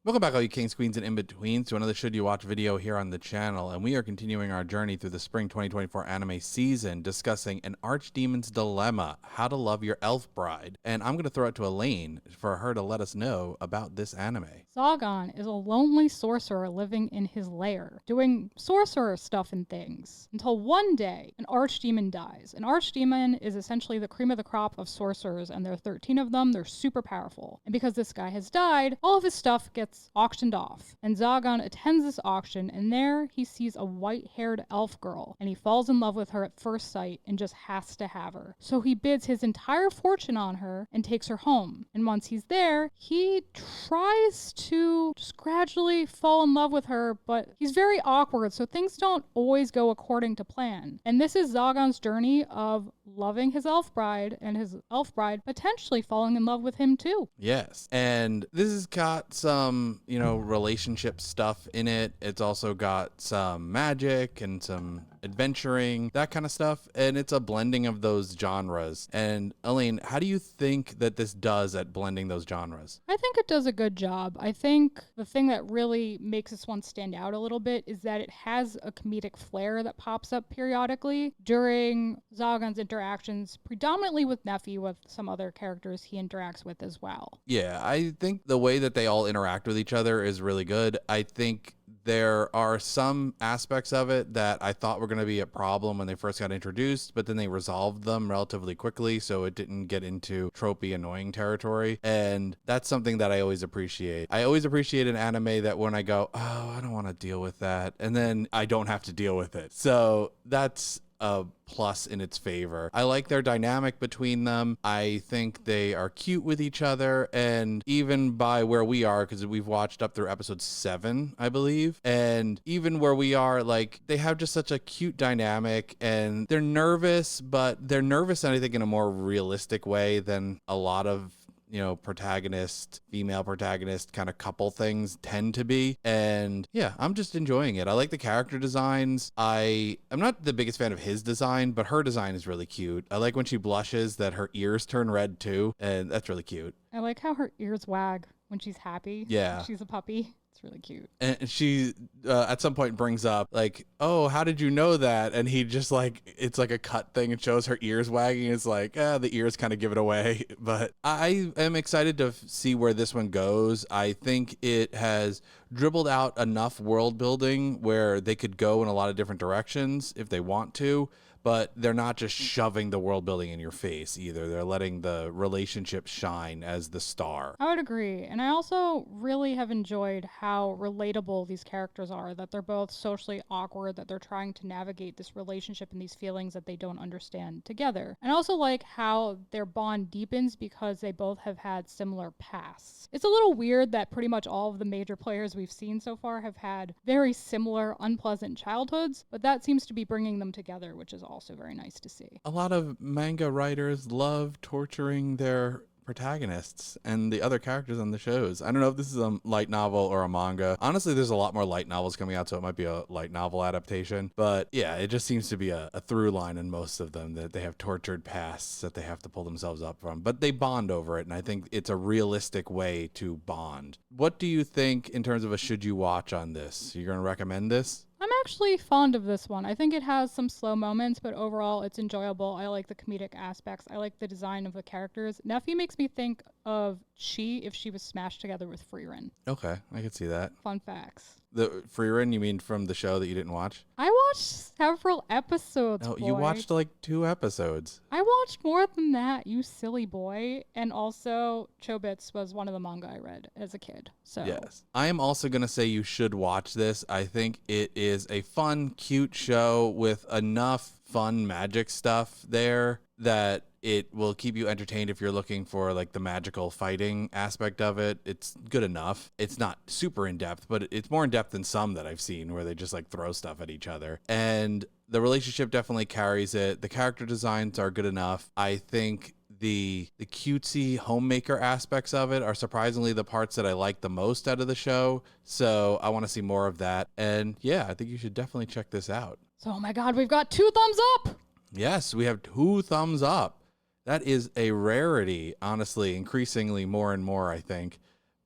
Welcome back, all you kings, queens, and in-betweens, to another Should You Watch video here on the channel, and we are continuing our journey through the spring 2024 anime season, discussing An Archdemon's Dilemma, How to Love Your Elf Bride. And I'm going to throw it to Elaine for her to let us know about this anime. Zagan is a lonely sorcerer living in his lair, doing sorcerer stuff and things, until one day, an archdemon dies. An archdemon is essentially the cream of the crop of sorcerers, and there are 13 of them. They're super powerful. And because this guy has died, all of his stuff gets auctioned off. And Zagan attends this auction, and there he sees a white-haired elf girl, and he falls in love with her at first sight and just has to have her. So he bids his entire fortune on her and takes her home. And once he's there, he tries to just gradually fall in love with her, but he's very awkward, so things don't always go according to plan. And this is Zagan's journey of loving his elf bride, and his elf bride potentially falling in love with him too. Yes, and this has got some, relationship stuff in it. It's also got some magic and some adventuring, that kind of stuff, and it's a blending of those genres. And Elaine, how do you think that this does at blending those genres? I think it does a good job. I think the thing that really makes this one stand out a little bit is that it has a comedic flair that pops up periodically during Zagan's interactions, predominantly with Nephi, with some other characters he interacts with as well. Yeah, I think the way that they all interact with each other is really good. I think there are some aspects of it that I thought were going to be a problem when they first got introduced, but then they resolved them relatively quickly, so it didn't get into tropey annoying territory. And that's something that I always appreciate. I always appreciate an anime that when I go, oh, I don't want to deal with that, and then I don't have to deal with it. So that's a plus in its favor. I like their dynamic between them. I think they are cute with each other, and even by where we are, because we've watched up through episode 7, I believe, and even where we are, like, they have just such a cute dynamic, and they're nervous, but they're nervous, I think, in a more realistic way than a lot of female protagonist kind of couple things tend to be. And yeah, I'm just enjoying it. I like the character designs. I'm not the biggest fan of his design, but her design is really cute. I like when she blushes that her ears turn red too, and that's really cute. I like how her ears wag when she's happy. Yeah. She's a puppy. It's really cute. And she at some point brings up like, oh, how did you know that? And he just like, it's like a cut thing and shows her ears wagging. It's like, the ears kind of give it away. But I am excited to see where this one goes. I think it has dribbled out enough world building where they could go in a lot of different directions if they want to, but they're not just shoving the world building in your face either. They're letting the relationship shine as the star. I would agree. And I also really have enjoyed how relatable these characters are, that they're both socially awkward, that they're trying to navigate this relationship and these feelings that they don't understand together. And I also like how their bond deepens because they both have had similar pasts. It's a little weird that pretty much all of the major players we've seen so far have had very similar unpleasant childhoods, but that seems to be bringing them together, which is also very nice to see. A lot of manga writers love torturing their protagonists and the other characters on the shows. I don't know if this is a light novel or a manga. Honestly, there's a lot more light novels coming out, so it might be a light novel adaptation. But yeah, it just seems to be a through line in most of them, that they have tortured pasts that they have to pull themselves up from. But they bond over it, and I think it's a realistic way to bond. What do you think in terms of a should you watch on this? You're going to recommend this? I'm actually fond of this one. I think it has some slow moments, but overall it's enjoyable. I like the comedic aspects. I like the design of the characters. Nephi makes me think of Chi if she was smashed together with Freerin. Okay, I could see that. Fun facts. The Freerin, you mean from the show that you didn't watch? I watched several episodes, No, boy. you watched like 2 episodes. I watched more than that, you silly boy. And also, Chobits was one of the manga I read as a kid. So yes. I am also going to say you should watch this. I think it is a fun, cute show with enough fun magic stuff there that it will keep you entertained if you're looking for like the magical fighting aspect of it. It's good enough. It's not super in depth, but it's more in depth than some that I've seen where they just like throw stuff at each other. And the relationship definitely carries it. The character designs are good enough. I think the cutesy homemaker aspects of it are surprisingly the parts that I like the most out of the show. So I want to see more of that. And yeah, I think you should definitely check this out. So, oh my God, we've got 2 thumbs up. Yes, we have 2 thumbs up. That is a rarity, honestly, increasingly more and more, I think.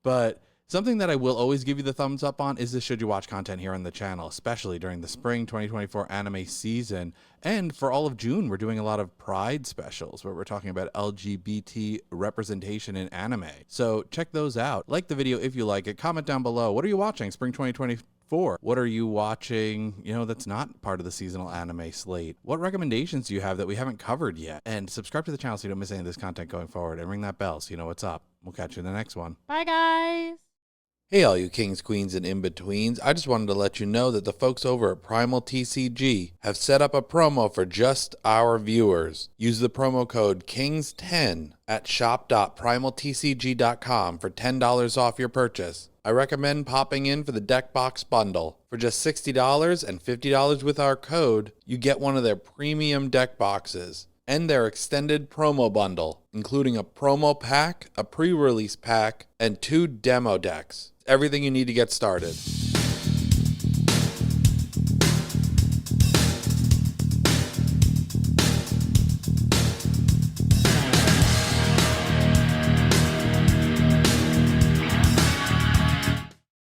But Something that I will always give you the thumbs up on is the Should You Watch content here on the channel, especially during the spring 2024 anime season. And for all of June, we're doing a lot of Pride specials where we're talking about LGBT representation in anime. So check those out. Like the video if you like it. Comment down below. What are you watching spring 2024? What are you watching, that's not part of the seasonal anime slate? What recommendations do you have that we haven't covered yet? And subscribe to the channel so you don't miss any of this content going forward. And ring that bell so you know what's up. We'll catch you in the next one. Bye, guys. Hey all you kings, queens, and in-betweens. I just wanted to let you know that the folks over at Primal TCG have set up a promo for just our viewers. Use the promo code KINGS10 at shop.primaltcg.com for $10 off your purchase. I recommend popping in for the deck box bundle. For just $60 and $50 with our code, you get one of their premium deck boxes and their extended promo bundle, including a promo pack, a pre-release pack, and 2 demo decks. Everything you need to get started.